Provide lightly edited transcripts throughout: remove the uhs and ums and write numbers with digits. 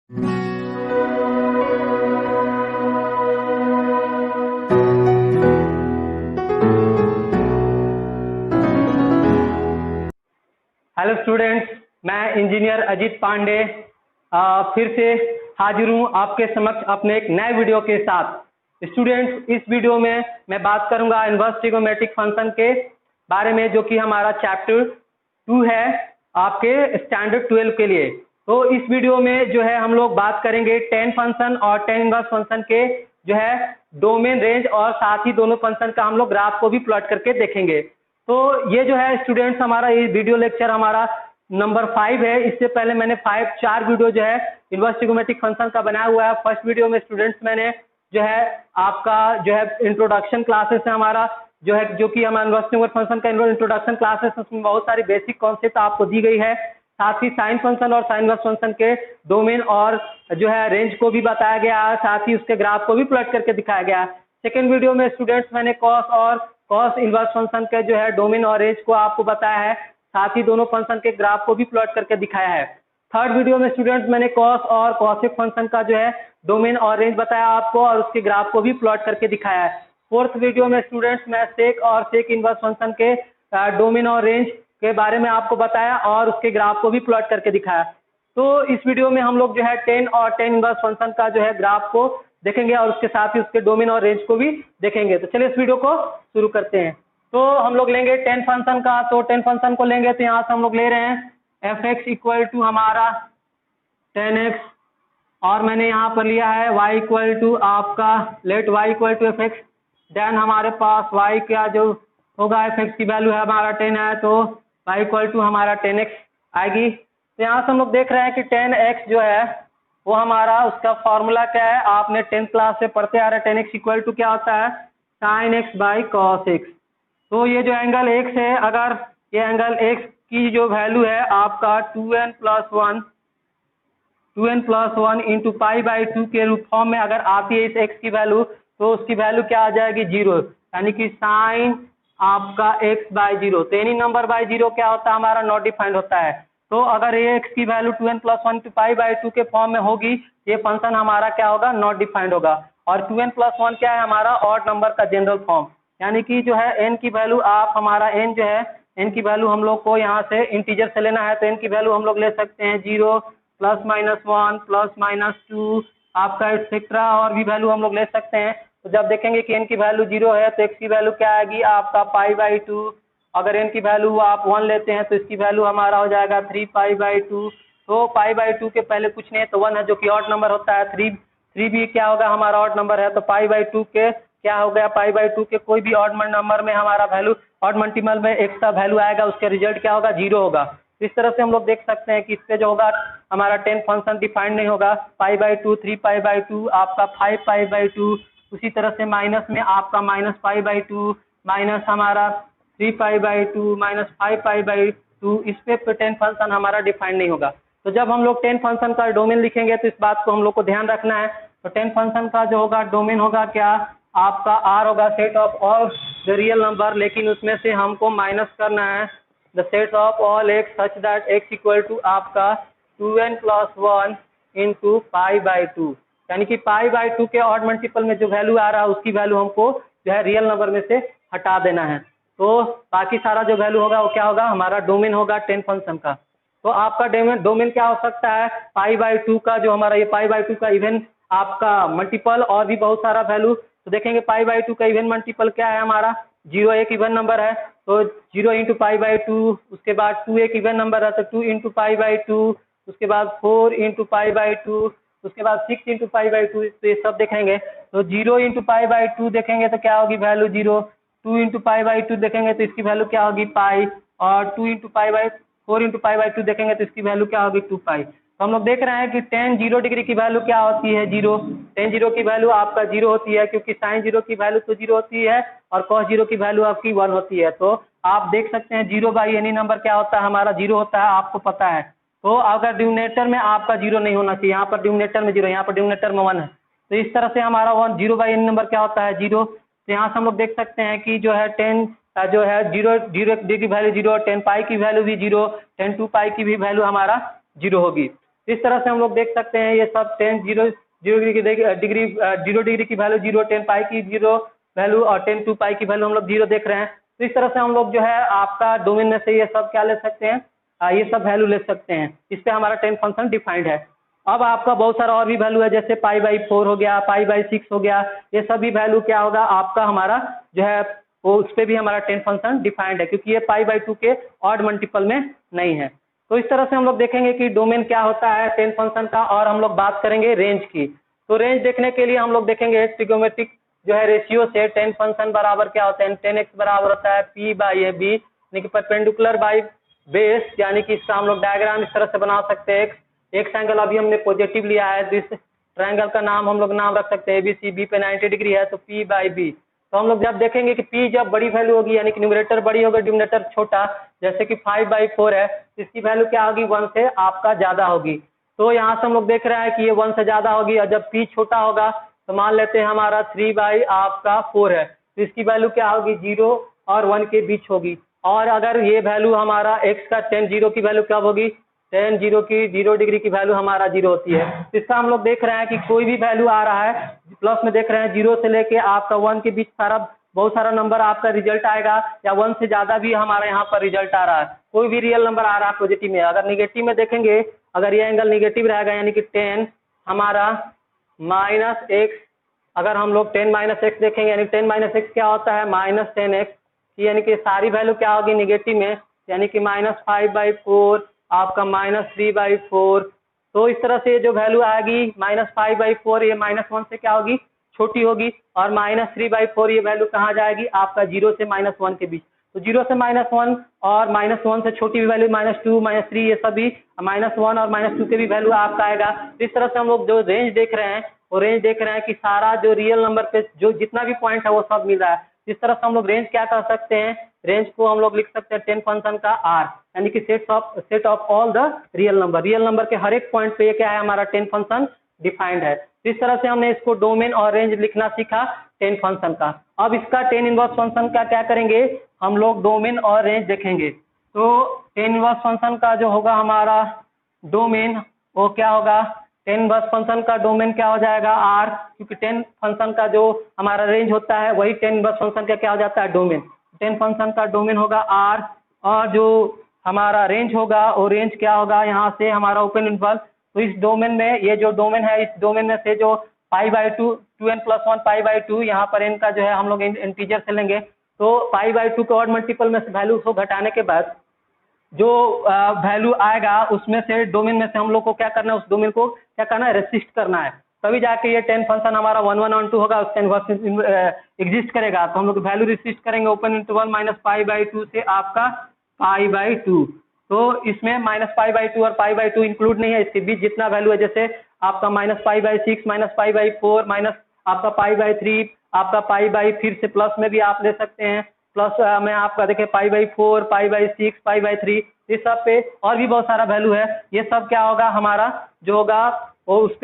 Hello students, मैं engineer Ajit Pandey फिर से हाजिर हूँ आपके समक्ष अपने एक नए वीडियो के साथ। स्टूडेंट्स, इस वीडियो में मैं बात करूँगा इनवर्स ट्रिगोनोमेट्रिक फंक्शन के बारे में, जो कि हमारा चैप्टर 2 है आपके स्टैंडर्ड 12 के लिए। तो इस वीडियो में जो है हम लोग बात करेंगे tan फंक्शन और tan इनवर्स फंक्शन के जो है डोमेन, रेंज और साथ ही दोनों फंक्शन का हम लोग ग्राफ को भी प्लॉट करके देखेंगे। तो ये जो है स्टूडेंट्स हमारा ये वीडियो लेक्चर हमारा नंबर 5 है। इससे पहले मैंने 4 वीडियो जो है इनवर्स ट्रिगोनोमेट्रिक फंक्शन का बनाया हुआ है। फर्स्ट वीडियो में स्टूडेंट्स मैंने जो है आपका जो है इंट्रोडक्शन क्लासेस है हमारा जो है, जो कि हमारा इनवर्स ट्रिगोनोमेट्रिक फंक्शन का इंट्रोडक्शन क्लासेस, उसमें बहुत सारी बेसिक कॉन्सेप्ट आपको दी गई है। साथ ही साइन फंक्शन और साइन इनवर्स फंक्शन के डोमेन और जो है रेंज को भी बताया गया है, साथ ही उसके ग्राफ को भी प्लॉट करके दिखाया गया है। सेकेंड वीडियो में स्टूडेंट्स मैंने कॉस और कॉस इनवर्स फंक्शन के जो है डोमेन और रेंज को आपको बताया है, साथ ही दोनों फंक्शन के ग्राफ को भी प्लॉट करके दिखाया है। थर्ड वीडियो में स्टूडेंट्स मैंने कॉस और कॉसेक फंक्शन का जो है डोमेन और रेंज बताया आपको और उसके ग्राफ को भी प्लॉट करके दिखाया है। फोर्थ वीडियो में स्टूडेंट्स मैं सेक और सेक इनवर्स फंक्शन के डोमेन और रेंज के बारे में आपको बताया और उसके ग्राफ को भी प्लॉट करके दिखाया। तो इस वीडियो में हम लोग जो है tan और tan इनवर्स फंक्शन का जो है ग्राफ को देखेंगे और उसके साथ ही उसके डोमेन और रेंज को भी देखेंगे। तो चलिए इस वीडियो को शुरू करते हैं। तो हम लोग लेंगे tan फंक्शन का, तो tan फंक्शन को लेंगे तो यहाँ से हम लोग ले रहे हैं fx इक्वल टू हमारा tan x और मैंने यहाँ पर लिया है y इक्वल टू आपका let y equal to fx। Then हमारे पास y का जो होगा fx की वैल्यू है हमारा 10 है, तो y इक्वल टू हमारा 10x आएगी। तो यहाँ से हम लोग देख रहे हैं कि 10x जो है वो हमारा उसका फॉर्मूला क्या है, आपने 10th क्लास से पढ़ते आ रहे हैं। 10x इक्वल टू क्या होता है, sin x by cos x। तो ये जो एंगल x है, अगर ये एंगल x की जो वैल्यू है आपका 2n plus one into pi by 2 के रूप फॉर्म में अगर आती है इस x की वैल्यू, तो उसकी वैल्यू क्या आ जाएगी, 0, यानी कि साइन आपका x बाई 0। तो एनी नंबर बाई 0 क्या होता है हमारा, नॉट डिफाइंड होता है। तो अगर ये x की value 2n plus one two pi by 2 के फॉर्म में होगी, ये फंक्शन हमारा क्या होगा, नॉट डिफाइंड होगा। और 2n प्लस वन क्या है हमारा, ऑड नंबर का जनरल फॉर्म, यानी कि जो है n की वैल्यू आप हमारा n जो है n की वैल्यू हम लोग को यहाँ से इंटीजर से लेना है, तो n की वैल्यू हम लोग ले सकते हैं 0 प्लस माइनस 1 प्लस माइनस 2 आपका एक्सेट्रा, और भी वैल्यू हम लोग ले सकते हैं। तो जब देखेंगे कि n की वैल्यू 0 है तो x की वैल्यू क्या आएगी आपका पाई बाई 2। अगर n की वैल्यू आप 1 लेते हैं तो इसकी वैल्यू हमारा हो जाएगा 3 पाई बाई 2। तो पाई बाई 2 के पहले कुछ नहीं है तो 1 है, जो कि ऑड नंबर होता है। 3 भी क्या होगा हमारा ऑड नंबर है, तो पाई बाई 2 के क्या हो गया, पाई बाई 2 के कोई भी ऑड नंबर में हमारा वैल्यू ऑड मल्टीपल में x का वैल्यू आएगा, उसका रिजल्ट क्या होगा, 0 होगा। इस तरह से हम लोग देख सकते हैं कि इस पे जो होगा हमारा 10 फंक्शन डिफाइंड नहीं होगा। पाई बाई 2, 3 पाई बाई 2 आपका 5 पाई बाई 2, उसी तरह से माइनस में आपका माइनस पाई बाई 2 माइनस हमारा 3 pi by 2 minus 5 pi by 2, इस पे 10 फंक्शन हमारा डिफाइंड नहीं होगा। तो जब हम लोग 10 फंक्शन का डोमेन लिखेंगे तो इस बात को हम लोग को ध्यान रखना है। तो 10 फंक्शन का जो होगा डोमेन होगा क्या आपका, R होगा set of all the real number, लेकिन उसमें से हमको माइनस करना है the set of all x such that x equal to आपका 2n plus 1 into pi by 2, यानी कि पाई बाई 2 के ऑड मल्टीपल में जो वैल्यू आ रहा है उसकी वैल्यू हमको जो है रियल नंबर में से हटा देना है। तो बाकी सारा जो वैल्यू होगा वो क्या होगा, हमारा डोमेन होगा 10 फंक्शन का। तो आपका डोमेन क्या हो सकता है, पाई बाई 2 का जो हमारा ये पाई बाई 2 का इवन आपका मल्टीपल और भी बहुत सारा वैल्यू। तो देखेंगे पाई बाई 2 का इवन मल्टीपल क्या है हमारा, 0 एक इवन नंबर है, तो 0 इंटू पाई बाई 2, उसके बाद 2 एक इवन नंबर है तो 2 इंटू पाई बाई 2, उसके बाद 4 इंटू पाई बाई 2, उसके बाद 6 इंटू पाई बाई 2, तो ये सब देखेंगे। तो 0 इंटू पाई बाई 2 देखेंगे तो क्या होगी वैल्यू 0, 2 इंटू पाई बाई 2 देखेंगे तो इसकी वैल्यू क्या होगी पाई, और 2 into pi by 4 into pi by 2 देखेंगे तो इसकी वैल्यू क्या होगी 2 पाई। तो हम लोग देख रहे हैं कि tan 0 डिग्री की वैल्यू क्या होती है, 0। tan 0 की वैल्यू आपका 0 होती है, क्योंकि sin 0 की वैल्यू तो 0 होती है और cos 0 की वैल्यू आपकी 1 होती है। तो आप देख सकते हैं 0 बाई एनी नंबर क्या होता है हमारा, 0 होता है, आपको पता है। तो अगर डिनोमिनेटर में आपका 0 नहीं होना चाहिए, यहाँ पर डिनोमिनेटर में 0, यहाँ पर डिनोमिनेटर में 1 है, तो इस तरह से हमारा 0 बाई एनी नंबर क्या होता है, 0। तो यहाँ से हम लोग देख सकते हैं कि जो है 10 जो है 0 की वैल्यू 0, 10 पाई की वैल्यू भी 0, 10 2 पाई की भी वैल्यू हमारा 0 होगी। इस तरह से हम लोग देख सकते हैं ये सब 10 0 0 डिग्री की वैल्यू 0, 10 पाई की 0 वैल्यू और 10 2 पाई की वैल्यू हम लोग 0 देख रहे हैं। तो इस तरह से हम लोग जो है आपका डोमेन में से ये सब क्या ले सकते हैं, ये सब वैल्यू ले सकते हैं। इस पे हमारा 10 फंक्शन डिफाइंड है। अब आपका बहुत सारा और भी वैल्यू है, जैसे π/4 हो गया, π/6 हो गया, ये सभी वैल्यू क्या होगा आपका हमारा जो है वो उस पर भी हमारा 10 फंक्शन डिफाइंड है, क्योंकि ये π/2 के ऑड मल्टीपल में नहीं है। तो इस तरह से हम लोग देखेंगे कि डोमेन क्या होता है 10 फंक्शन का, और हम लोग बात करेंगे रेंज की। तो रेंज देखने के लिए हम लोग देखेंगे ट्रिगोमेट्रिक जो है रेशियो से 10 फंक्शन बराबर क्या होता है, 10x बराबर होता है p/ab यानी कि परपेंडिकुलर बाई बेस, यानी कि इसका हम लोग डायग्राम इस तरह से बना सकते हैं। एक्स एंगल अभी हमने पॉजिटिव लिया है, तो इस ट्रायंगल का नाम हम लोग नाम रख सकते हैं ABC, B पे 90 डिग्री है तो p/b। तो हम लोग जब देखेंगे कि p जब बड़ी वैल्यू होगी यानी कि न्यूमरेटर बड़ी होगी डिनोमिनेटर छोटा, जैसे कि 5/4 है, इसकी वैल्यू क्या होगी 1 से आपका ज्यादा होगी। तो यहाँ से हम लोग देख रहे हैं कि ये 1 से ज्यादा होगी, और जब p छोटा होगा तो मान लेते हैं हमारा 3/4 है, तो इसकी वैल्यू क्या होगी 0 और 1 के बीच होगी। और अगर ये वैल्यू हमारा x का 10 0 की वैल्यू कब होगी, 10 0 की 0 डिग्री की वैल्यू हमारा 0 होती है। इसका हम लोग देख रहे हैं कि कोई भी वैल्यू आ रहा है प्लस में देख रहे हैं 0 से लेके आपका 1 के बीच सारा बहुत सारा नंबर आपका रिजल्ट आएगा, या 1 से ज्यादा भी हमारे यहाँ पर रिजल्ट आ रहा है। कोई भी रियल नंबर आ रहा है पॉजिटिव में। अगर निगेटिव में देखेंगे, अगर ये एंगल निगेटिव रहेगा यानी कि 10 हमारा -x, अगर हम लोग 10 - x देखेंगे यानी 10 - x क्या होता है -10x, यानी कि सारी वैल्यू क्या होगी निगेटिव में, यानी कि -5/4 आपका -3/4। तो इस तरह से जो वैल्यू आएगी -5/4 ये -1 से क्या होगी छोटी होगी, और -3/4 ये वैल्यू कहाँ जाएगी आपका 0 से -1 के बीच। तो 0 से -1 और -1 से छोटी वैल्यू -2 -3 ये सभी -1 और -2 के भी वैल्यू आपका आएगा। इस तरह से हम लोग जो रेंज देख रहे हैं वो रेंज देख रहे हैं कि सारा जो रियल नंबर पे जो जितना भी पॉइंट है वो सब मिल रहा है। इस तरह से हम लोग रेंज क्या कर सकते हैं, रेंज को हम लोग लिख सकते हैं 10 फंक्शन का R, यानी कि set of all the real number के हर एक पॉइंट पे ये क्या है हमारा 10 फंक्शन डिफाइंड है। इस तरह से हमने इसको डोमेन और रेंज लिखना सीखा 10 फंक्शन का। अब इसका 10 इनवर्स फंक्शन का क्या करेंगे, हम लोग डोमेन और रेंज देखेंगे। तो 10 इनवर्स फंक्शन का जो होगा हमारा डोमेन वो क्या होगा, 10 इनवर्स फंक्शन का डोमेन क्या हो जाएगा R, क्योंकि 10 फंक्शन का जो हमारा रेंज होता है वही 10 इनवर्स फंक्शन का क्या हो जाता है डोमेन। 10 फंक्शन का डोमेन होगा R, और जो हमारा रेंज होगा वो रेंज क्या होगा यहाँ से हमारा ओपन इंटरवल। तो इस डोमेन में ये जो डोमेन है इस डोमेन में से जो π/2 2n+1 π/2 यहाँ पर n का जो है हम लोग इंटीजर से लेंगे। तो π/2 के ऑड मल्टीपल में से वैल्यू को घटाने के बाद जो वैल्यू आएगा उसमें से डोमेन में से हम लोग को क्या करना है, उस डोमेन को क्या करना है रेसिस्ट करना है, तभी जाके ये 10 फंक्शन हमारा 1 1 1 2 होगा, उसका इन्वर्स एग्जिस्ट करेगा। तो हम लोग वैल्यू रेसिस्ट करेंगे ओपन इंटरवल -π/2 से आपका π/2। तो इसमें -π/2 और π/2 इंक्लूड नहीं है, इसके बीच जितना वैल्यू है जैसे आपका -π/6 -π/4 माइनस आपका π/3 आपका फिर से प्लस में भी आप ले सकते हैं, प्लस में आपका देखें π/4 π/6 π/3 इस सब पे और भी बहुत सारा वैल्यू है। ये सब क्या होगा हमारा जो होगा वो उस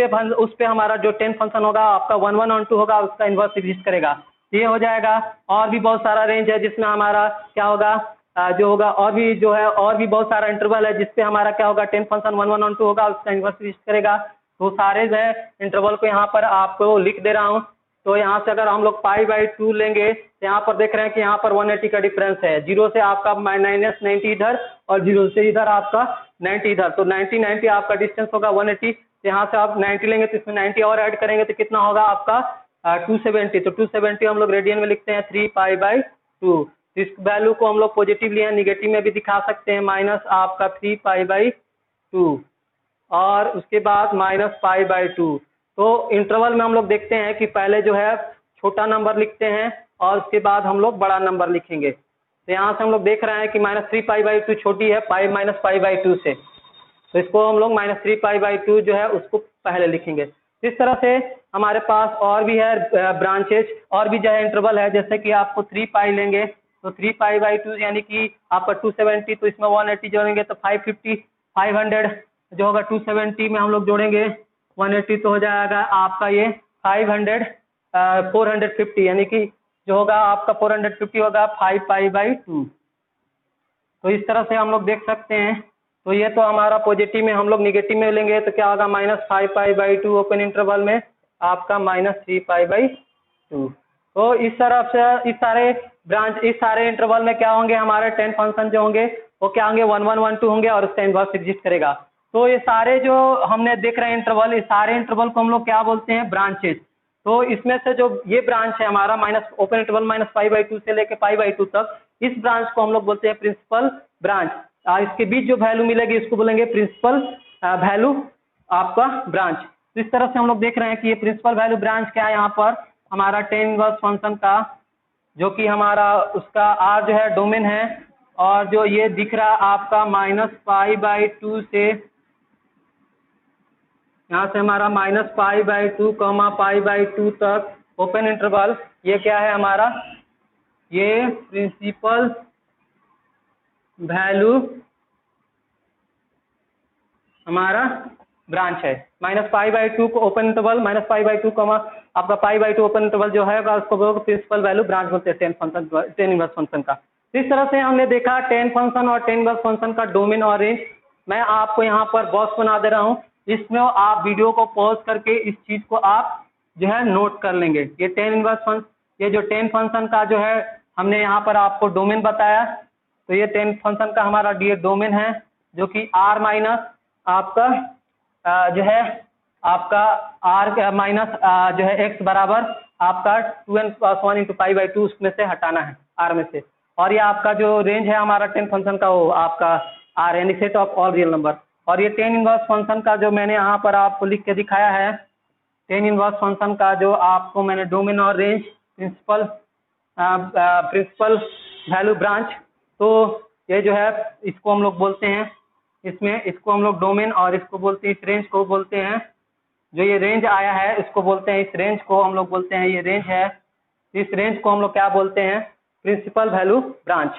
पे हमारा जो 10 फंक्शन होगा आपका 1 1 और 2 होगा, उसका इन्वर्स एग्जिस्ट करेगा, ये हो जाएगा। और भी बहुत सारा रेंज है जिसमें हमारा क्या होगा जो होगा और भी जो है और भी बहुत सारा इंटरवल है जिसपे हमारा क्या होगा 10 फंक्शन 1 1 और 2 होगा, उसका इन्वर्स एग्जिस्ट करेगा। तो सारे जो है इंटरवल को यहाँ पर आपको लिख दे रहा हूँ। तो यहाँ से अगर हम लोग π/2 लेंगे तो यहाँ पर देख रहे हैं कि यहाँ पर 180 का डिफरेंस है, 0 से आपका -90 इधर और 0 से इधर आपका 90 इधर, तो 90 90 आपका डिस्टेंस होगा 180। तो यहाँ से आप 90 लेंगे तो इसमें 90 और ऐड करेंगे तो कितना होगा आपका 270। तो 270 हम लोग रेडियन में लिखते हैं 3π/2। इस वैल्यू को हम लोग पॉजिटिव लिए निगेटिव में भी दिखा सकते हैं, माइनस आपका 3π/2 और उसके बाद -π/2। तो इंटरवल में हम लोग देखते हैं कि पहले जो है छोटा नंबर लिखते हैं और उसके बाद हम लोग बड़ा नंबर लिखेंगे। तो यहाँ से हम लोग देख रहे हैं कि -3π/2 छोटी है π-π/2 से, तो इसको हम लोग -3π/2 जो है उसको पहले लिखेंगे। इस तरह से हमारे पास और भी है ब्रांचेज और भी जो है इंटरवल है, जैसे कि आपको 3π लेंगे तो 3π/2 यानी कि आपका 270, तो इसमें 180 जोड़ेंगे तो 550 500 जो होगा 270 में हम लोग जोड़ेंगे 180 तो हो जाएगा आपका ये 450 यानी कि जो होगा आपका 450 होगा 5π/2। तो इस तरह से हम लोग देख सकते हैं तो ये तो हमारा पॉजिटिव में, हम लोग निगेटिव में लेंगे तो क्या होगा -5π/2 ओपन इंटरवल में आपका -3π/2। तो इस तरफ से इस सारे इंटरवल में क्या होंगे, हमारे 10 फंक्शन जो होंगे वो क्या होंगे 1 1 1 2 होंगे और उसका इनवर्स एग्जिस्ट करेगा। तो ये सारे जो हमने देख रहे हैं इंटरवल, इस सारे इंटरवल को हम लोग क्या बोलते हैं, ब्रांचेज। तो इसमें से जो ये ब्रांच है हमारा ओपन इंटरवल -π/2 से लेके π/2 तक, इस ब्रांच को हम लोग बोलते हैं प्रिंसिपल ब्रांच। इसके बीच जो वैल्यू मिलेगी इसको बोलेंगे प्रिंसिपल वैल्यू आपका ब्रांच। तो इस तरह से हम लोग देख रहे हैं कि ये प्रिंसिपल वैल्यू ब्रांच क्या है, यहाँ पर हमारा tan इनवर्स फंक्शन का, जो कि हमारा उसका R जो है डोमेन है, और जो ये दिख रहा आपका -π/2 से, यहाँ से हमारा -π/2, π/2 तक ओपन इंटरवल, ये क्या है हमारा, ये प्रिंसिपल वैल्यू हमारा ब्रांच है। -π/2 को ओपन इंटरवल, -π/2 आपका π/2 ओपन इंटरवल जो है उसको प्रिंसिपल वैल्यू ब्रांच बोलते हैं tan इनवर्स फंक्शन का। इस तरह से हमने देखा tan फंक्शन और tan इनवर्स फंक्शन का डोमेन और रेंज। मैं आपको यहाँ पर बॉक्स बना दे रहा हूँ, इसमें आप वीडियो को पॉज करके इस चीज को आप जो है नोट कर लेंगे। ये tan इनवर्स फंक्शन, ये जो tan फंक्शन का जो है हमने यहाँ पर आपको डोमेन बताया, तो ये tan फंक्शन का हमारा डोमेन है, जो कि R माइनस आपका जो है आपका R माइनस जो है x बराबर आपका 2n+1 × π/2 उसमें से हटाना है R में से। और ये आपका जो रेंज है हमारा tan फंक्शन का, वो आपका R यानी set of all real number. और ये tan इनवर्स फंक्शन का जो मैंने यहाँ पर आपको लिख के दिखाया है, tan इनवर्स फंक्शन का जो आपको मैंने डोमेन और रेंज प्रिंसिपल वैल्यू ब्रांच, तो ये जो है इसको हम लोग बोलते हैं, इसमें इसको हम लोग डोमेन और इसको बोलते हैं, इस रेंज को बोलते हैं, जो ये रेंज आया है इसको बोलते हैं, इस रेंज को हम लोग बोलते हैं, ये रेंज है, इस रेंज को हम लोग क्या बोलते हैं, प्रिंसिपल वैल्यू ब्रांच,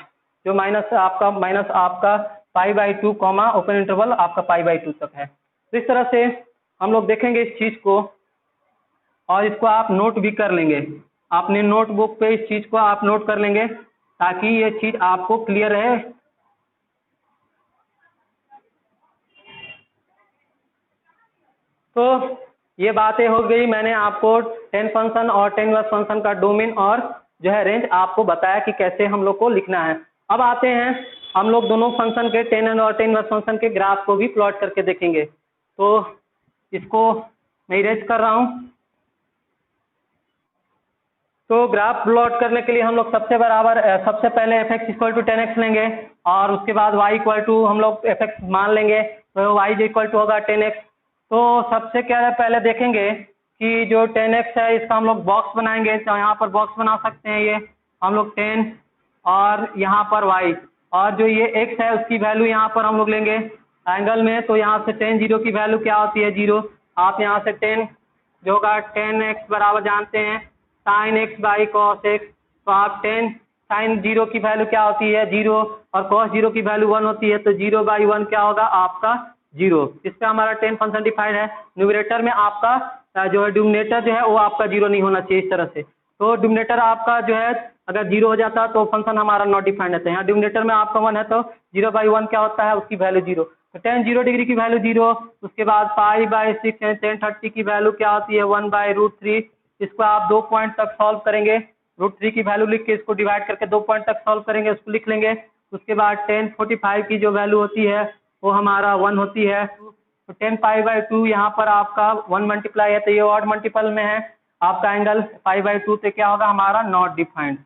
जो माइनस आपका π/2 ओपन इंटरवल आपका π/2 तक है। तो इस तरह से हम लोग देखेंगे इस चीज को, और इसको आप नोट भी कर लेंगे, अपने नोटबुक पे इस चीज को आप नोट कर लेंगे ताकि ये चीज आपको क्लियर रहे। तो ये बातें हो गई, मैंने आपको tan फंक्शन और tan इनवर्स फंक्शन का डोमेन और जो है रेंज आपको बताया कि कैसे हम लोग को लिखना है। अब आते हैं हम लोग दोनों फंक्शन के tan और tan इनवर्स फंक्शन के ग्राफ को भी प्लॉट करके देखेंगे। तो इसको मैं इरेज कर रहा हूँ। तो ग्राफ प्लॉट करने के लिए हम लोग सबसे पहले f(x) = tan x लेंगे, और उसके बाद y = हम लोग f(x) मान लेंगे, तो y = होगा tan x। तो सबसे क्या पहले देखेंगे कि जो tan x है इसका हम लोग बॉक्स बनाएंगे, तो यहाँ पर बॉक्स बना सकते हैं, ये हम लोग tan और यहाँ पर y, और जो ये x है उसकी वैल्यू यहाँ पर हम लोग लेंगे एंगल में, तो यहाँ से tan 0 की वैल्यू क्या होती है 0। आप यहाँ से tan जो होगा tan x बराबर जानते हैं sin x/cos x, तो आप tan sin 0 की वैल्यू क्या होती है 0, और cos 0 की वैल्यू 1 होती है, तो 0/1 क्या होगा आपका 0। इसका हमारा tan फंक्शन डिफाइंड है। न्यूमरेटर में आपका जो है डिनोमिनेटर जो है वो आपका 0 नहीं होना चाहिए इस तरह से, तो डिनोमिनेटर आपका जो है अगर 0 हो जाता तो फंक्शन हमारा नॉट डिफाइंड रहता है। यहाँ डिनोमिनेटर में आपका 1 है तो 0/1 क्या होता है उसकी वैल्यू 0, तो tan 0 डिग्री की वैल्यू 0। उसके बाद π/6 यानी tan 30 की वैल्यू क्या होती है 1/√3। इसको आप 2 पॉइंट तक सॉल्व करेंगे, √3 की वैल्यू लिख के इसको डिवाइड करके 2 पॉइंट तक सॉल्व करेंगे, उसको लिख लेंगे। उसके बाद tan 45 की जो वैल्यू होती है वो हमारा 1 होती है, तो tan π/2 यहाँ पर आपका 1 मल्टीप्लाई है, तो ये ऑड मल्टीपल में है, आपका एंगल π/2 पे क्या होगा हमारा नॉट डिफाइंड।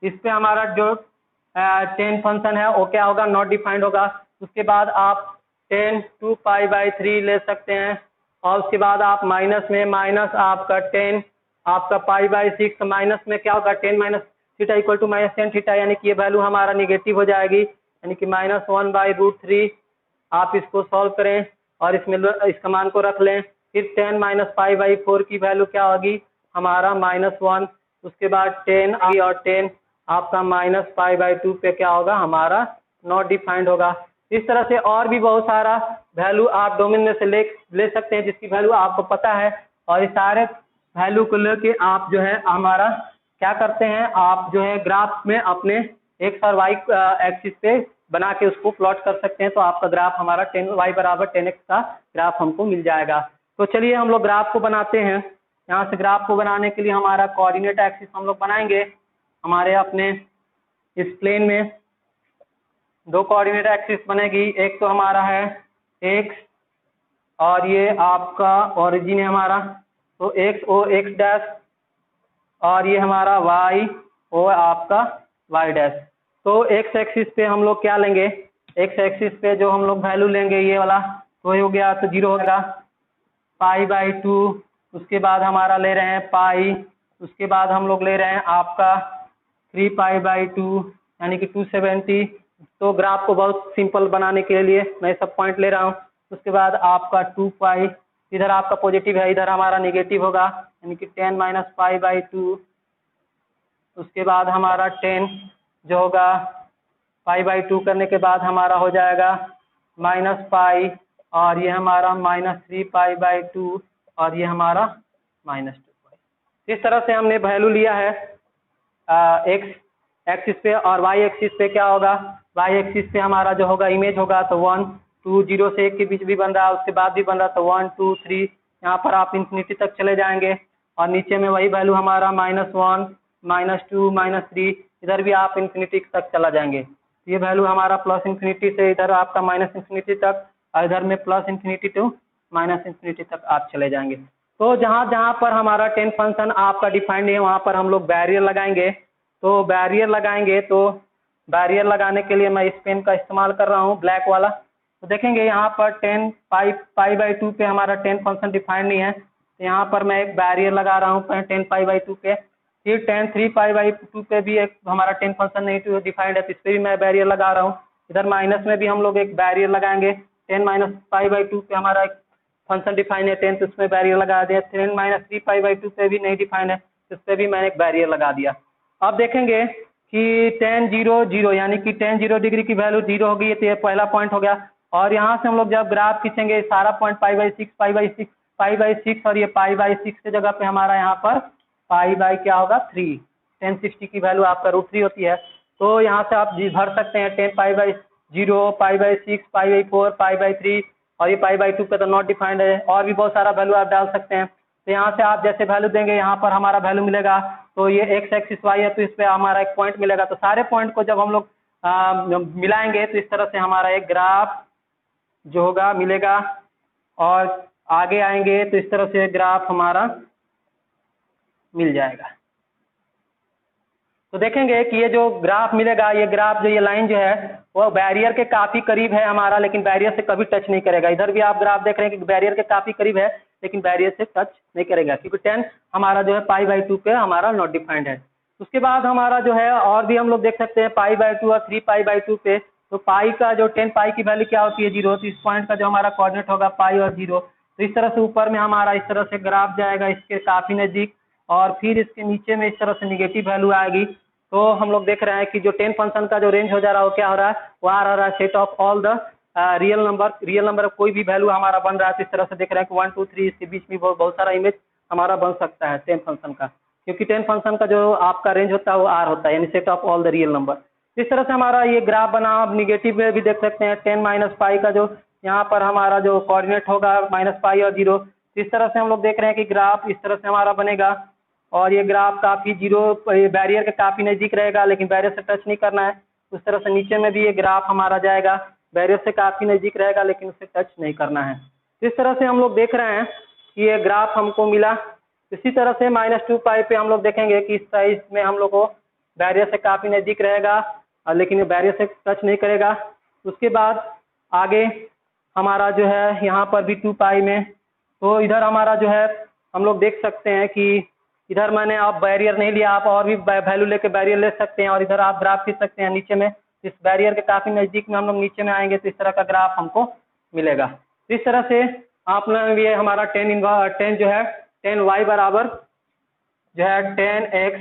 इस पे हमारा जो tan फंक्शन है वो क्या होगा नॉट डिफाइंड होगा। उसके बाद आप tan 2π/3 ले सकते हैं, और उसके बाद आप माइनस में माइनस आपका tan आपका π/6, माइनस में क्या होगा tan - थीटा = -tan थीटा, यानी कि ये वैल्यू हमारा निगेटिव हो जाएगी, यानी कि -1/√3। आप इसको सॉल्व करें और इसमें इसका मान को रख लें, फिर tan - π/4 की वैल्यू क्या होगी हमारा -1। उसके बाद tan और tan आपका -π/2 पे क्या होगा हमारा नॉट डिफाइंड होगा। इस तरह से और भी बहुत सारा वैल्यू आप डोमेन में से ले सकते हैं जिसकी वैल्यू आपको पता है, और इस सारे वैल्यू को लेके आप जो है हमारा क्या करते हैं, आप जो है ग्राफ में अपने x और y एक्सिस पे बना के उसको प्लॉट कर सकते हैं, तो आपका ग्राफ हमारा 10y बराबर 10x का ग्राफ हमको मिल जाएगा। तो चलिए हम लोग ग्राफ को बनाते हैं। यहाँ से ग्राफ को बनाने के लिए हमारा कोऑर्डिनेट एक्सिस हम लोग बनाएंगे। हमारे अपने इस प्लेन में 2 कोऑर्डिनेट एक्सिस बनेगी, एक तो हमारा है x और ये आपका ओरिजिन है हमारा, तो x ओ x डैश, और ये हमारा y ओ आपका y डैश। तो x एक्सिस पे हम लोग क्या लेंगे, x एक्सिस पे जो हम लोग वैल्यू लेंगे ये वाला, तो हो गया तो 0 होगा π/2, उसके बाद हमारा ले रहे हैं पाई, उसके बाद हम लोग ले रहे हैं आपका 3π/2 यानी कि 270। तो ग्राफ को बहुत सिंपल बनाने के लिए मैं सब पॉइंट ले रहा हूँ। उसके बाद आपका 2π, इधर आपका पॉजिटिव है, इधर हमारा नेगेटिव होगा, यानी कि 10 - π/2। उसके बाद हमारा 10 जो होगा π/2 करने के बाद हमारा हो जाएगा -π, और ये हमारा -3π/2, और ये हमारा -2π। इस तरह से हमने वैल्यू लिया है x एक्सिस पे, और y एक्सिस पे क्या होगा, y एक्सिस पे हमारा जो होगा इमेज होगा तो 1 2 0 से 1 के बीच भी बन रहा है, उसके बाद भी बन रहा, तो 1 2 3 यहाँ पर आप इंफिनिटी तक चले जाएंगे, और नीचे में वही वैल्यू हमारा -1 -2 -3, इधर भी आप इंफिनिटी तक चला जाएंगे। ये वैल्यू हमारा प्लस इंफिनिटी से इधर आपका माइनस इंफिनिटी तक, और इधर में plus infinity to minus infinity तक आप चले जाएंगे। तो जहाँ जहाँ पर हमारा 10 फंक्शन आपका डिफाइंड है वहाँ पर हम लोग बैरियर लगाएंगे। तो बैरियर लगाएंगे, तो बैरियर लगाने के लिए मैं इस पेन का इस्तेमाल कर रहा हूँ, ब्लैक वाला। तो देखेंगे यहाँ पर 10π/2 पे हमारा 10 फंक्शन डिफाइंड नहीं है, तो यहाँ पर मैं एक बैरियर लगा रहा हूँ 10π/2 पे। फिर 3π/2 पे भी एक हमारा 10 फंक्शन नहीं डिफाइंड है, तो इस पर भी मैं बैरियर लगा रहा हूँ। इधर माइनस में भी हम लोग एक बैरियर लगाएंगे, 10 - π/2 पे हमारा एक फंक्शन डिफाइन है 10, तो उसमें बैरियर लगा दिया। 10 - 3π/2 पे भी नहीं डिफाइंड है, तो उस पर भी मैंने एक बैरियर लगा दिया। अब देखेंगे कि 10 0 0 यानी कि 10 0 डिग्री की वैल्यू 0 होगी, तो ये पहला पॉइंट हो गया। और यहाँ से हम लोग जब ग्राफ खींचेंगे सारा पॉइंट π/6 π/6 π/6, और ये π/6 की जगह पे हमारा यहाँ पर π/ क्या होगा 3, 1060 की वैल्यू आपका √3 होती है। तो यहाँ से आप भर सकते हैं 10π/0 π/6 π/4 π/3, और ये π/2 पे तो नॉट डिफाइंड है, और भी बहुत सारा वैल्यू आप डाल सकते हैं। तो यहाँ से आप जैसे वैल्यू देंगे यहाँ पर हमारा वैल्यू मिलेगा, तो ये x एक्सिस y है, तो इस पर हमारा एक पॉइंट मिलेगा। तो सारे पॉइंट को जब हम लोग मिलाएंगे तो इस तरह से हमारा एक ग्राफ जो होगा मिलेगा, और आगे आएंगे तो इस तरह से ग्राफ हमारा मिल जाएगा। तो देखेंगे कि ये जो ग्राफ मिलेगा, ये ग्राफ जो ये लाइन जो है वो बैरियर के काफ़ी करीब है हमारा, लेकिन बैरियर से कभी टच नहीं करेगा। इधर भी आप ग्राफ देख रहे हैं कि बैरियर के काफ़ी करीब है, लेकिन बैरियर से टच नहीं करेगा, क्योंकि 10 हमारा जो है π/2 पे हमारा नॉट डिफाइंड है। उसके बाद हमारा जो है और भी हम लोग देख सकते हैं π/2 और 3π/2 पे। तो पाई का जो 10 पाई की वैल्यू क्या होती है 0, तो इस पॉइंट का जो हमारा कोऑर्डिनेट होगा पाई और 0। तो इस तरह से ऊपर में हमारा इस तरह से ग्राफ जाएगा इसके काफ़ी नज़दीक, और फिर इसके नीचे में इस तरह से निगेटिव वैल्यू आएगी। तो हम लोग देख रहे हैं कि जो 10 फंक्शन का जो रेंज हो जा रहा है वो क्या हो रहा है, वो आ रहा है set of all the real number कोई भी वैल्यू हमारा बन रहा है। तो इस तरह से देख रहे हैं कि 1 2 3 इसके बीच में बहुत सारा इमेज हमारा बन सकता है 10 फंक्शन का, क्योंकि 10 फंक्शन का जो आपका रेंज होता है वो R होता है, यानी set of all the real number. इस तरह से हमारा ये ग्राफ बना। आप निगेटिव में भी देख सकते हैं 10 - π का जो यहाँ पर हमारा जो कोऑर्डिनेट होगा -π और 0। इस तरह से हम लोग देख रहे हैं कि ग्राफ इस तरह से हमारा बनेगा, और ये ग्राफ काफ़ी 0 बैरियर के काफ़ी नज़दीक रहेगा, लेकिन बैरियर से टच नहीं करना है। उस तरह से नीचे में भी ये ग्राफ हमारा जाएगा, बैरियर से काफ़ी नज़दीक रहेगा, लेकिन उसे टच नहीं करना है। इस तरह से हम लोग देख रहे हैं कि ये ग्राफ हमको मिला। इसी तरह से -2π पे हम लोग देखेंगे कि इस साइज में हम लोग को बैरियर से काफ़ी नज़दीक रहेगा, लेकिन ये बैरियर से टच नहीं करेगा। उसके बाद आगे हमारा जो है यहाँ पर भी 2π में, तो इधर हमारा जो है हम लोग देख सकते हैं कि इधर मैंने आप बैरियर नहीं लिया, आप और भी वैल्यू लेके बैरियर ले सकते हैं, और इधर आप ग्राफ खींच सकते हैं नीचे में। इस बैरियर के काफ़ी नज़दीक में हम लोग नीचे में आएंगे तो इस तरह का ग्राफ हमको मिलेगा। इस तरह से आप लोग ये हमारा 10 जो है 10y बराबर जो है 10x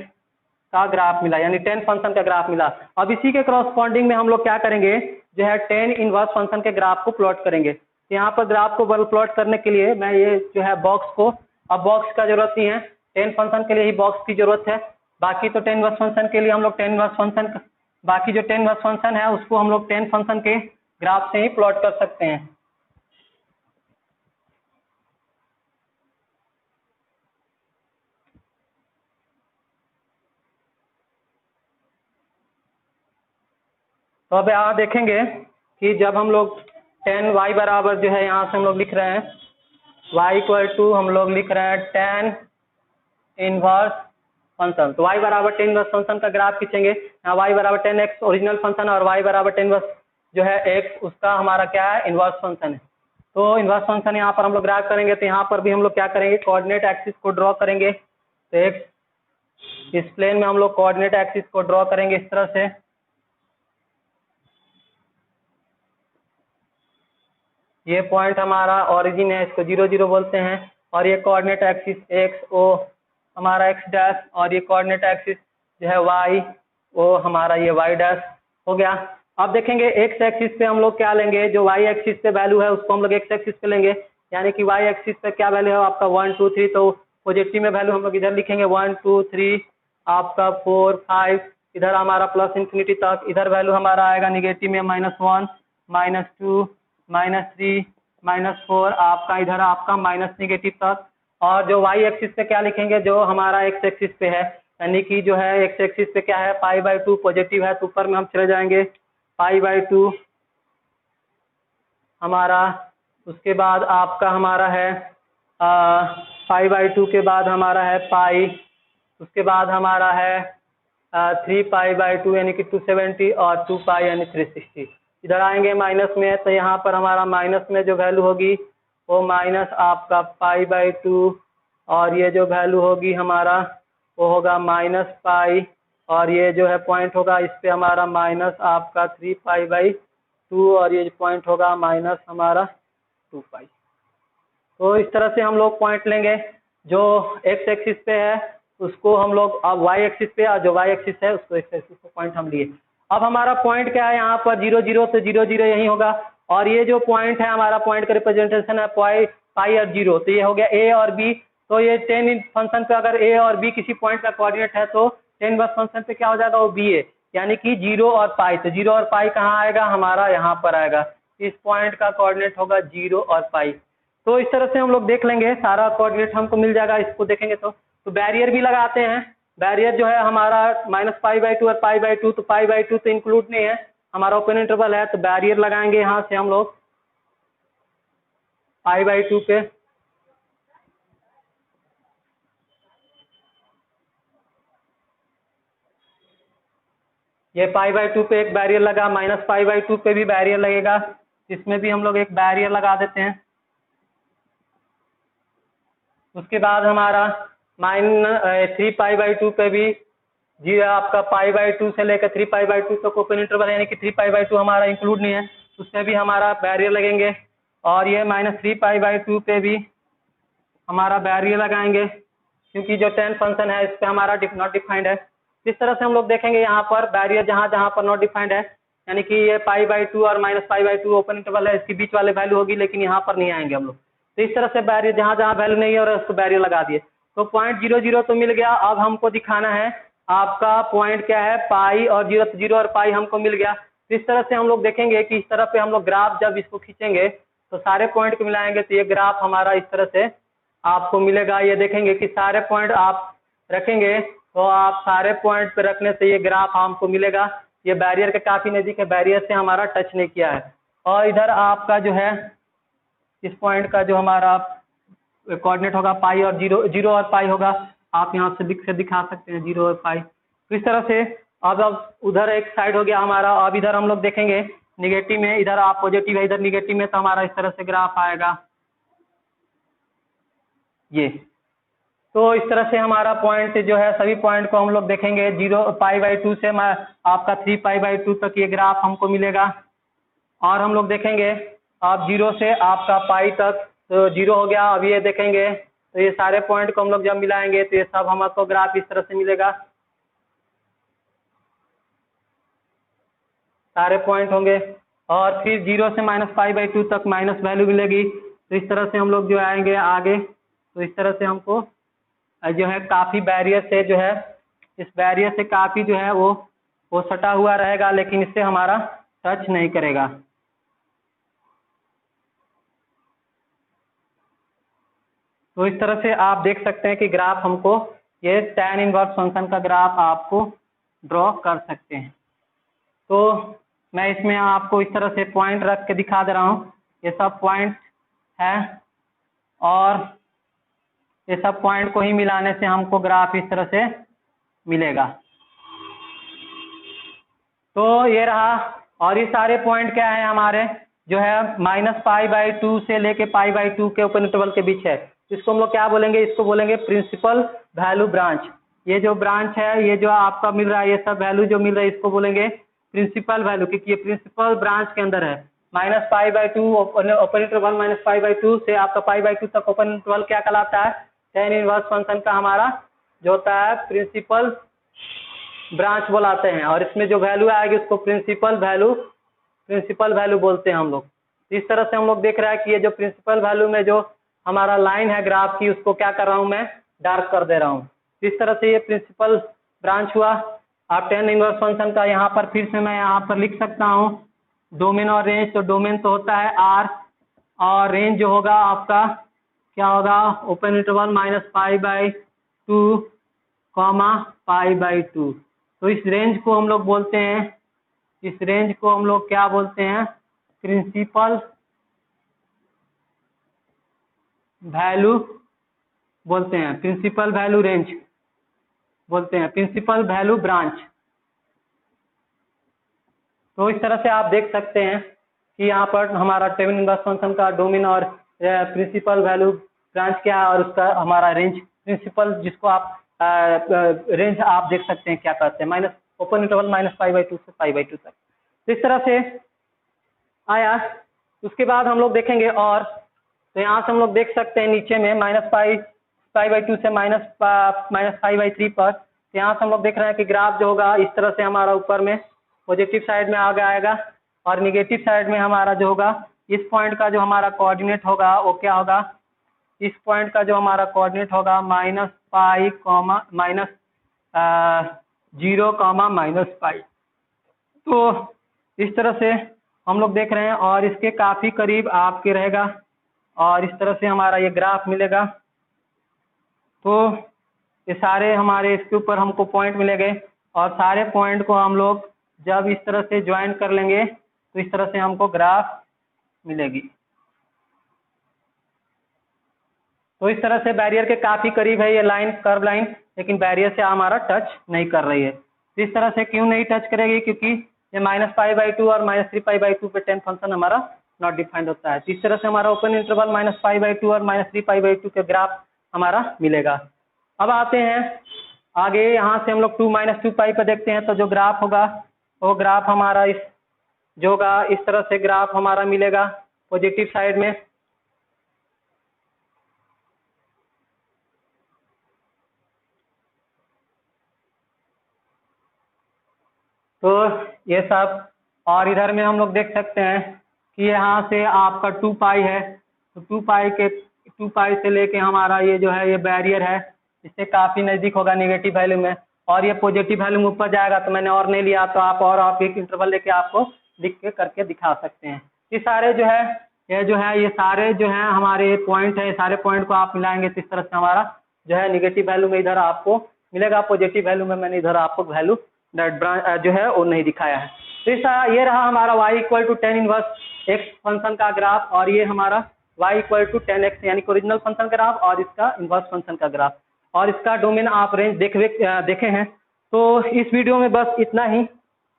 का ग्राफ मिला, यानी 10 फंक्शन का ग्राफ मिला। अब इसी के करस्पॉन्डिंग में हम लोग क्या करेंगे, जो है 10 इनवर्स फंक्शन के ग्राफ को प्लॉट करेंगे। तो यहाँ पर ग्राफ को प्लॉट करने के लिए मैं ये जो है बॉक्स को, अब बॉक्स का जरूरत नहीं है, 10 फंक्शन के लिए ही बॉक्स की जरूरत है। बाकी तो 10 इनवर्स फंक्शन के लिए हम लोग 10 इनवर्स फंक्शन बाकी जो 10 बस फंक्शन है उसको हम लोग 10 फंक्शन के ग्राफ से ही प्लॉट कर सकते हैं। तो अब यहाँ देखेंगे कि जब हम लोग 10 y बराबर जो है यहाँ से हम लोग लिख रहे हैं y इक्वल टू हम लोग लिख रहे हैं 10 इनवर्स फंक्शन। तो y बराबर 10 इनवर्स फंक्शन का ग्राफ खींचेंगे। यहाँ y बराबर 10x ओरिजिनल फंक्शन और y बराबर 10 इनवर्स जो है x उसका हमारा क्या है, इनवर्स फंक्शन है। तो इनवर्स फंक्शन यहाँ पर हम लोग ग्राफ करेंगे। तो यहाँ पर भी हम लोग क्या करेंगे, कोऑर्डिनेट एक्सिस को ड्रॉ करेंगे। तो x इस प्लेन में हम लोग कोऑर्डिनेट एक्सिस को ड्रॉ करेंगे इस तरह से। ये पॉइंट हमारा ओरिजिन है, इसको 0 0 बोलते हैं। और ये कोऑर्डिनेट एक्सिस x ओ हमारा x डैश, और ये कोऑर्डिनेट एक्सिस जो है y ओ हमारा ये y डैश हो गया। अब देखेंगे x एक्सिस पे हम लोग क्या लेंगे, जो y एक्सिस पे वैल्यू है उसको हम लोग x एक्सिस पे लेंगे। यानी कि y एक्सिस पे क्या वैल्यू है आपका 1 2 3, तो पॉजिटिव में वैल्यू हम लोग इधर लिखेंगे 1 2 3 आपका 4 5, इधर हमारा प्लस इंफिनिटी तक। इधर वैल्यू हमारा आएगा निगेटिव में -1 -2 -3 -4 आपका, इधर आपका माइनस निगेटिव तक। और जो y एक्सिस पे क्या लिखेंगे, जो हमारा x एक्सिस पे है, यानी कि जो है x एक्सिस पे क्या है π/2 पॉजिटिव है, तो ऊपर में हम चले जाएंगे π/2 हमारा। उसके बाद आपका हमारा है π/2 के बाद हमारा है पाई, उसके बाद हमारा है 3π/2 यानी कि 270 और 2π यानी 360। इधर आएंगे माइनस में, तो यहाँ पर हमारा माइनस में जो वैल्यू होगी वो माइनस आपका π/2, और ये जो वैल्यू होगी हमारा वो होगा -π, और ये जो है पॉइंट होगा इस पे हमारा माइनस आपका 3π/2, और ये पॉइंट होगा माइनस हमारा 2π। तो इस तरह से हम लोग पॉइंट लेंगे। जो x एक्सिस पे है उसको हम लोग अब y एक्सिस पे, और जो y एक्सिस है उसको x एक्सिस पे पॉइंट हम लिए। अब हमारा पॉइंट क्या है यहाँ पर 0 0, तो 0 0 यही होगा। और ये जो पॉइंट है हमारा पॉइंट का रिप्रेजेंटेशन है पाई और 0, तो ये हो गया a और b। तो ये 10 फंक्शन पे अगर a और b किसी पॉइंट का कोऑर्डिनेट है तो 10 बस फंक्शन पे क्या हो जाएगा, वो b है, यानी कि 0 और पाई। तो 0 और पाई कहाँ आएगा, हमारा यहाँ पर आएगा। इस पॉइंट का कोऑर्डिनेट होगा 0 और पाई। तो इस तरह से हम लोग देख लेंगे, सारा कोऑर्डिनेट हमको मिल जाएगा। इसको देखेंगे तो बैरियर भी लगाते हैं। बैरियर जो है हमारा -π/2 और π/2, तो π/2 तो इंक्लूड नहीं है, हमारा ओपन इंटरवल है, तो बैरियर लगाएंगे यहाँ से हम लोग π/2 पे। ये π/2 पे एक बैरियर लगा, -π/2 पे भी बैरियर लगेगा, इसमें भी हम लोग एक बैरियर लगा देते हैं। उसके बाद हमारा -3π/2 पे भी जी आपका π/2 से लेकर 3π/2 तक ओपन इंटरवल है, यानी कि 3π/2 हमारा इंक्लूड नहीं है, उसमें भी हमारा बैरियर लगेंगे। और ये -3π/2 पे भी हमारा बैरियर लगाएंगे, क्योंकि जो 10 फंक्शन है इस पे हमारा नॉट डिफाइंड है। इस तरह से हम लोग देखेंगे यहाँ पर बैरियर जहाँ जहाँ पर नॉट डिफाइंड है, यानी कि ये π/2 और -π/2 ओपन इंटरवल है, इसके बीच वाले वैल्यू होगी, लेकिन यहाँ पर नहीं आएंगे हम लोग। तो इस तरह से बैरियर जहाँ जहाँ वैल्यू नहीं है और उसको बैरियर लगा दिए। तो पॉइंट 0 0 तो मिल गया। अब हमको दिखाना है आपका पॉइंट क्या है, पाई और 0 0 और पाई हमको मिल गया। तो इस तरह से हम लोग देखेंगे कि इस तरह पे हम लोग ग्राफ जब इसको खींचेंगे तो सारे पॉइंट को मिलाएंगे, तो ये ग्राफ हमारा इस तरह से आपको मिलेगा। ये देखेंगे कि सारे पॉइंट आप रखेंगे, तो आप सारे पॉइंट पे रखने से ये ग्राफ हमको मिलेगा। ये बैरियर के काफी नजदीक है, बैरियर से हमारा टच नहीं किया है। और इधर आपका जो है इस पॉइंट का जो हमारा कोऑर्डिनेट होगा पाई और 0 और पाई होगा, आप यहाँ से दिखा सकते हैं 0 और पाई। तो इस तरह से अब उधर एक साइड हो गया हमारा। अब इधर हम लोग देखेंगे निगेटिव में, इधर आप पॉजिटिव है, इधर निगेटिव में, तो हमारा इस तरह से ग्राफ आएगा ये। तो इस तरह से हमारा पॉइंट जो है, सभी पॉइंट को हम लोग देखेंगे 0π/2 से आपका 3π/2 तक ये ग्राफ हमको मिलेगा। और हम लोग देखेंगे अब 0 से आपका पाई तक, तो 0 हो गया। अब ये देखेंगे तो ये सारे पॉइंट को हम लोग जब मिलाएंगे तो ये सब हमको ग्राफ इस तरह से मिलेगा, सारे पॉइंट होंगे। और फिर 0 से -π/2 तक माइनस वैल्यू मिलेगी। तो इस तरह से हम लोग जो आएंगे आगे, तो इस तरह से हमको जो है काफ़ी बैरियर से जो है, इस बैरियर से काफ़ी जो है वो वो सटा हुआ रहेगा, लेकिन इससे हमारा टच नहीं करेगा। तो इस तरह से आप देख सकते हैं कि ग्राफ हमको ये tan इनवर्स फंक्शन का ग्राफ आपको ड्रॉ कर सकते हैं। तो मैं इसमें आपको इस तरह से पॉइंट रख के दिखा दे रहा हूँ। ये सब पॉइंट है और ये सब पॉइंट को ही मिलाने से हमको ग्राफ इस तरह से मिलेगा। तो ये रहा, और ये सारे पॉइंट क्या है हमारे, जो है -π/2 से लेके π/2 के ओपन इंटरवल के बीच है। इसको हम लोग क्या बोलेंगे, इसको बोलेंगे प्रिंसिपल वैल्यू ब्रांच। ये जो ब्रांच है, ये जो आपका मिल रहा है, ये सब वैल्यू जो मिल रहा है, इसको बोलेंगे प्रिंसिपल वैल्यू, क्योंकि ये प्रिंसिपल ब्रांच के अंदर है। -π/2 ओपन इंटरवल -π/2 से आपका π/2 तक ओपन इंटरवल क्या कहलाता है, tan इनवर्स फंक्शन का हमारा जो होता है प्रिंसिपल ब्रांच बोलाते हैं। और इसमें जो वैल्यू आएगी उसको प्रिंसिपल वैल्यू बोलते हैं हम लोग। इस तरह से हम लोग देख रहे हैं कि ये जो प्रिंसिपल वैल्यू में जो हमारा लाइन है ग्राफ की, उसको क्या कर रहा हूँ मैं, डार्क कर दे रहा हूँ। इस तरह से ये प्रिंसिपल ब्रांच हुआ। आप tan इनवर्स फंक्शन का यहाँ पर फिर से मैं यहाँ पर लिख सकता हूँ डोमेन और रेंज। तो डोमेन तो होता है R, और रेंज जो होगा आपका क्या होगा, ओपन इंटरवल -π/2 π/2। तो इस रेंज को हम लोग बोलते हैं, इस रेंज को हम लोग क्या बोलते हैं, प्रिंसिपल वैल्यू बोलते हैं, प्रिंसिपल वैल्यू रेंज बोलते हैं, प्रिंसिपल वैल्यू ब्रांच। तो इस तरह से आप देख सकते हैं कि यहाँ पर हमारा tan इनवर्स फंक्शन का डोमेन और प्रिंसिपल वैल्यू ब्रांच क्या है, और उसका हमारा रेंज प्रिंसिपल, जिसको आप रेंज आप देख सकते हैं क्या कहते हैं, ओपन इंटरवल -π/2 से π/2 तक। तो इस तरह से आया। उसके बाद हम लोग देखेंगे, और तो यहाँ से हम लोग देख सकते हैं नीचे में -π/2 से -π/3 पर। तो यहाँ से हम लोग देख रहे हैं कि ग्राफ जो होगा इस तरह से हमारा ऊपर में पॉजिटिव साइड में आगे आएगा, और निगेटिव साइड में हमारा जो होगा इस पॉइंट का जो हमारा कोऑर्डिनेट होगा वो क्या होगा, इस पॉइंट का जो हमारा कोऑर्डिनेट होगा -π, -0, -π। तो इस तरह से हम लोग देख रहे हैं, और इसके काफ़ी करीब आपके रहेगा, और इस तरह से हमारा ये ग्राफ मिलेगा। तो ये सारे हमारे इसके ऊपर हमको पॉइंट मिलेंगे, और सारे पॉइंट को हम लोग जब इस तरह से ज्वाइन कर लेंगे तो इस तरह से हमको ग्राफ मिलेगी। तो इस तरह से बैरियर के काफ़ी करीब है ये लाइन, कर्व लाइन, लेकिन बैरियर से हमारा टच नहीं कर रही है। तो इस तरह से क्यों नहीं टच करेगी, क्योंकि ये -π/2 और -3π/2 पे tan फंक्शन हमारा नॉट डिफाइंड होता है। तो इस तरह से हमारा ओपन इंटरवल -π/2 और -3π/2 के ग्राफ हमारा मिलेगा। अब आते हैं आगे, यहाँ से हम लोग 2 - 2π पे देखते हैं। तो जो ग्राफ होगा वो ग्राफ हमारा इस जो होगा इस तरह से ग्राफ हमारा मिलेगा पॉजिटिव साइड में। तो ये सब, और इधर में हम लोग देख सकते हैं कि यहाँ से आपका 2π है, तो 2π से लेके हमारा ये जो है ये बैरियर है, इससे काफ़ी नज़दीक होगा नेगेटिव वैल्यू में, और ये पॉजिटिव वैल्यू में ऊपर जाएगा। तो मैंने और नहीं लिया, तो आप एक इंटरवल लेके आपको लिख के करके दिखा सकते हैं। ये सारे जो है ये सारे जो है हमारे पॉइंट है, सारे पॉइंट को आप मिलाएंगे तो इस तरह से हमारा जो है नेगेटिव वैल्यू में इधर आपको मिलेगा, पॉजिटिव वैल्यू में मैंने इधर आपको वैल्यू ब्रांच जो है वो नहीं दिखाया है। तो ये रहा हमारा y = tan inverse x function का ग्राफ, और ये हमारा y = tan x यानी ओरिजिनल फंक्शन का ग्राफ, और इसका इनवर्स फंक्शन का ग्राफ, और इसका डोमेन आप रेंज देखे हैं। तो इस वीडियो में बस इतना ही।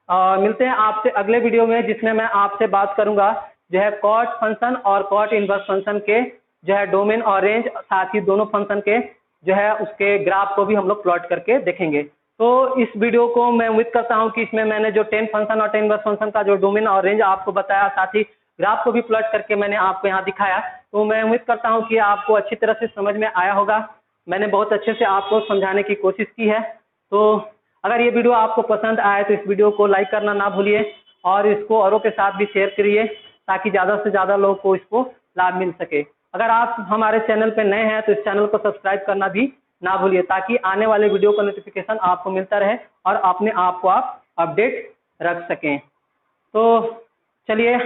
मिलते हैं आपसे अगले वीडियो में, जिसमें मैं आपसे बात करूंगा जो है कॉट फंक्शन और कॉट इनवर्स फंक्शन के जो है डोमेन और रेंज, साथ ही दोनों फंक्शन के जो है उसके ग्राफ को भी हम लोग प्लॉट करके देखेंगे। तो इस वीडियो को मैं उम्मीद करता हूं कि इसमें मैंने जो tan फंक्शन और tan इनवर्स फंक्शन का जो डोमेन और रेंज आपको बताया, साथ ही ग्राफ को भी प्लॉट करके मैंने आपको यहाँ दिखाया, तो मैं उम्मीद करता हूं कि आपको अच्छी तरह से समझ में आया होगा। मैंने बहुत अच्छे से आपको समझाने की कोशिश की है। तो अगर ये वीडियो आपको पसंद आए तो इस वीडियो को लाइक करना ना भूलिए, और इसको औरों के साथ भी शेयर करिए, ताकि ज़्यादा से ज़्यादा लोगों को इसको लाभ मिल सके। अगर आप हमारे चैनल पर नए हैं तो इस चैनल को सब्सक्राइब करना भी ना भूलिए, ताकि आने वाले वीडियो का नोटिफिकेशन आपको मिलता रहे और अपने आप को आप अपडेट रख सकें। तो चलिए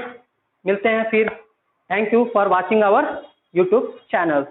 मिलते हैं फिर। Thank you for watching our YouTube channel.